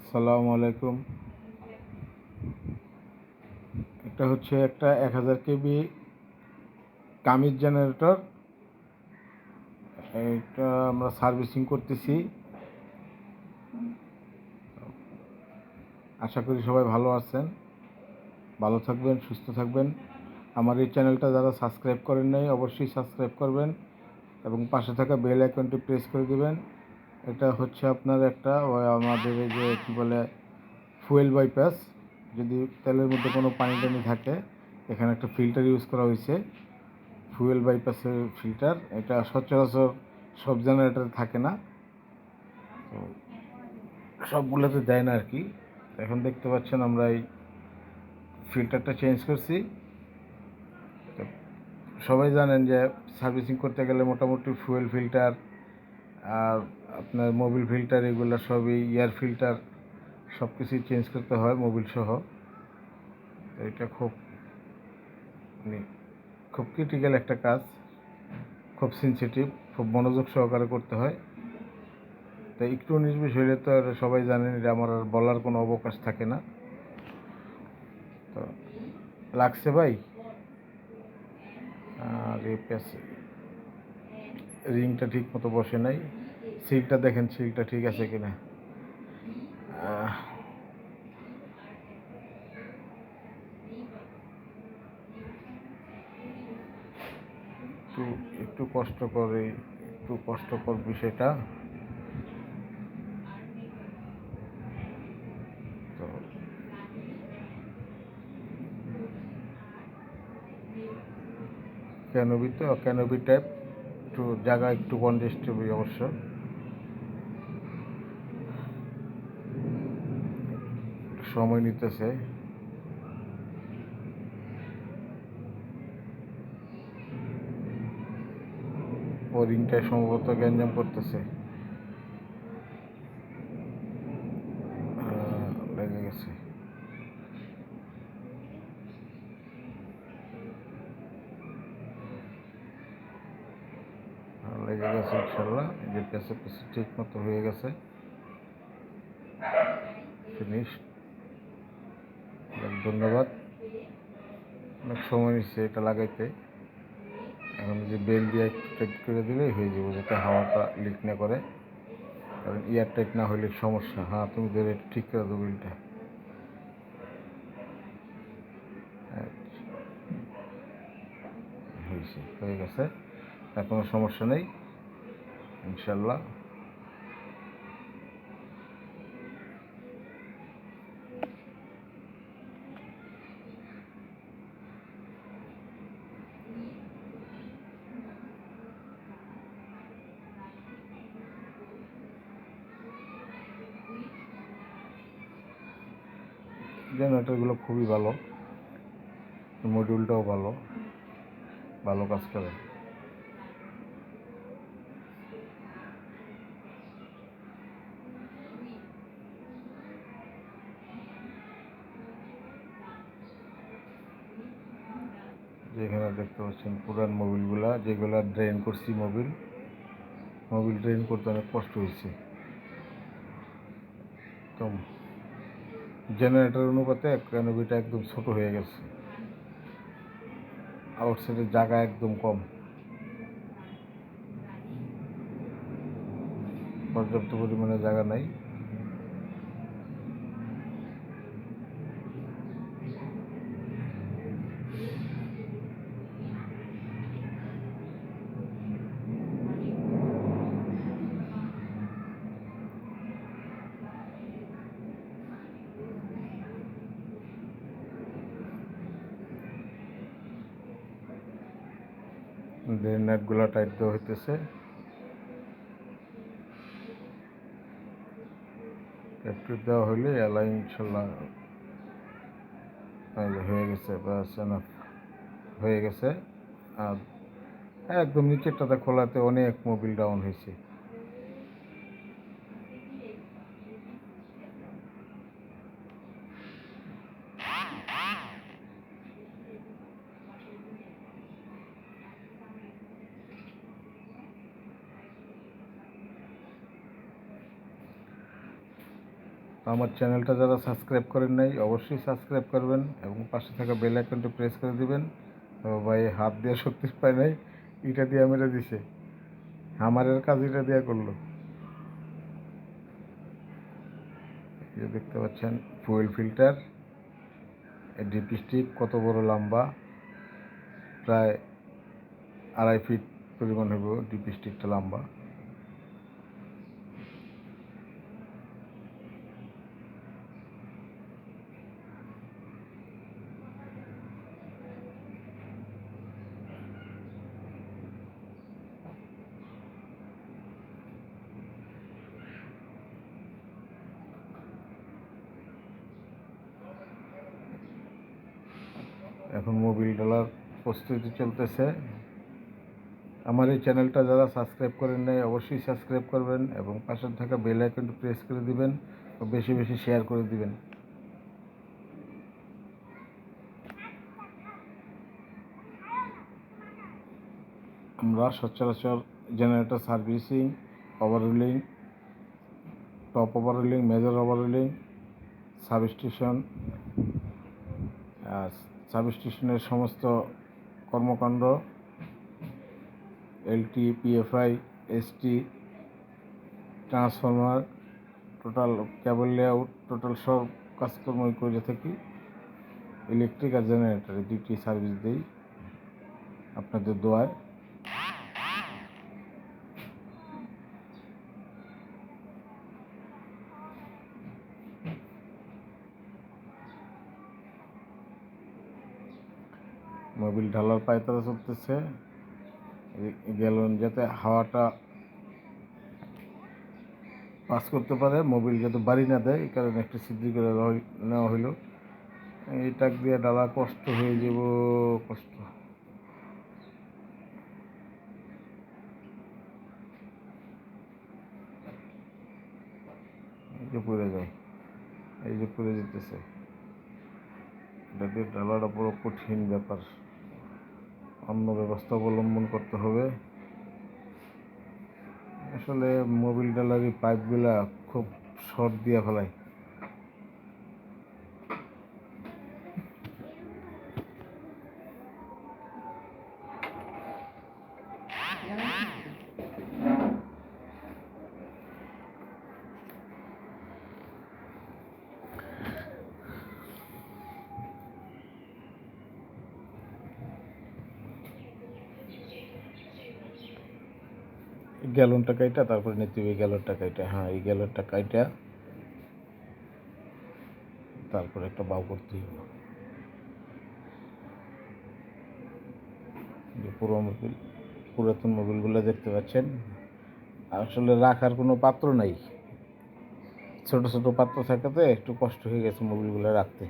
আসসালামু আলাইকুম। এটা হচ্ছে একটা 1000 কেবি কামিজ জেনারেটর। এটা আমরা সার্ভিসিং করতেছি। আশা করি সবাই ভালো আছেন, ভালো থাকবেন, সুস্থ থাকবেন। আমার এই চ্যানেলটা যারা সাবস্ক্রাইব করেন নাই অবশ্যই সাবস্ক্রাইব করবেন এবং পাশে থাকা বেল আইকনটি প্রেস করে দিবেন। এটা হচ্ছে আপনার একটা আমাদের এই যে কী বলে ফুয়েল বাইপাস। যদি তেলের মধ্যে কোনো পানি টানি থাকে, এখানে একটা ফিল্টার ইউজ করা হয়েছে, ফুয়েল বাইপাসের ফিল্টার। এটা সচরাচর সব জেনারেটরে থাকে না, তো সবগুলোতে দেয় না আর কি। এখন দেখতে পাচ্ছেন আমরা এই ফিল্টারটা চেঞ্জ করছি। তো সবাই জানেন যে সার্ভিসিং করতে গেলে মোটামুটি ফুয়েল ফিল্টার আর আপনার মোবিল ফিল্টার এগুলো সবই, এয়ার ফিল্টার সব কিছুই চেঞ্জ করতে হয় মোবিল সহ। তো এটা মানে খুব ক্রিটিক্যাল একটা কাজ, খুব সেন্সিটিভ, খুব মনোযোগ সহকারে করতে হয়। তাই একটু 19-20 হইলে তো আর সবাই জানেন, এটা আমার আর বলার কোনো অবকাশ থাকে না। তো লাগছে ভাই, আর রিংটা ঠিক মতো বসে নাই। সিলটা দেখেন, সিলটা ঠিক আছে কিনা। একটু একটু কষ্টকর বিষয়টা। তো ক্যানোভি টাইপ একটু জায়গা একটু কনজেস্টেড অবশ্য। সময় নিতেছে। ও রিংটায় সম্ভবত গ্যাঞ্জাম করতেছে, লেগে গেছে। লেগে গেছে ইনশাল্লাহ। যে পেছে ঠিক মতো হয়ে গেছে, ফিনিশ। ধন্যবাদ। অনেক সময় নিচ্ছে এটা লাগাইতে। এখন যে বেল দিয়ে একটু টাইট করে দিলেই হয়ে যাবে, যাতে হাওয়াটা লিক না করে, কারণ এয়ার টাইট না হলে সমস্যা। হ্যাঁ, তুমি ধরে একটু ঠিক করে দেবো বিলটা। হয়ে গেছে, আর কোনো সমস্যা নেই ইনশাল্লাহ। জেনারেটরগুলো খুবই ভালো, মডিউলটাও ভালো, ভালো কাজ করে। যেখানে দেখতে পাচ্ছেন পুরান মোবিলগুলা, যেগুলা ড্রেন করছি, মোবিল ড্রেন করতে অনেক কষ্ট হয়েছে। একদম জেনারেটর অনুপাতে ক্যানোপিটা একদম ছোট হয়ে গেছে, আউটসাইডের জায়গা একদম কম, পর্যাপ্ত পরিমাণে জায়গা নাই। নেটগুলা টাইট দেওয়া হইতেছে। টাইট দেওয়া হইলে এলাই ইনশাল্লাহ হয়ে গেছে, হয়ে গেছে। আর একদম নিচেরটাতে খোলাতে অনেক মোবিল ডাউন হয়েছে। তো আমার চ্যানেলটা যারা সাবস্ক্রাইব করেন নাই অবশ্যই সাবস্ক্রাইব করবেন এবং পাশে থাকা বেল আইকনটি প্রেস করে দিবেন। তো ভাই হাত দিয়ে শক্তি পায় নাই, ইটা দিয়ে মেরে দিছে, হামারের কাজ এটা দিয়ে করলো। এই যে দেখতে পাচ্ছেন ফুয়েল ফিল্টার, এই ডিপি স্টিক কত বড় লম্বা, প্রায় 2.5 ফিট পরিমাণ হইব ডিপি স্টিকটা লম্বা। এখন মোবিল ডালার প্রস্তুতি চলতেছে। আমার এই চ্যানেলটা যারা সাবস্ক্রাইব করেন নাই অবশ্যই সাবস্ক্রাইব করবেন এবং পাশে থাকা বেল আইকনটি প্রেস করে দিবেন ও বেশি বেশি শেয়ার করে দিবেন। আমরা সচরাচর generator servicing, overhauling, top overhauling, major overhauling, substation, সাবস্টেশনের সমস্ত কর্মকাণ্ড, LT, PFI, ST, transformer, total cable layout, total সব কাজকর্ম করে থাকি। ইলেকট্রিক আর জেনারেটরে দুইটি সার্ভিস দিই আপনাদের দোয়ায়। মোবিল ঢালার পায়তারা চলতেছে, গ্যালন যাতে হাওয়াটা পাস করতে পারে, মোবিল যাতে বাড়ি না দেয় এই কারণে একটু সিদ্ধি করে নেওয়া হইল। এই টাক দিয়ে ডালা কষ্ট হয়ে যাব, কষ্ট। এই যে পড়ে যায়, এই যে পড়ে যেতেছে, এটা দিয়ে ডালাটা বড় কঠিন ব্যাপার, অন্য ব্যবস্থা অবলম্বন করতে হবে। আসলে মোবিল ডালার এই পাইপগুলা খুব শর্ট দিয়ে ফেলায়। গ্যালনটা কাইটা তারপরে নিতে হবে, গ্যালনটা কাইটা, হ্যাঁ এই গ্যালনটা কাইটা তারপরে একটা বাউ করতে হবে। যে পুরাতন মোবিলগুলো দেখতে পাচ্ছেন, আসলে রাখার কোনো পাত্র নাই, ছোট ছোট পাত্র থাকাতে একটু কষ্ট হয়ে গেছে মোবিলগুলো রাখতে।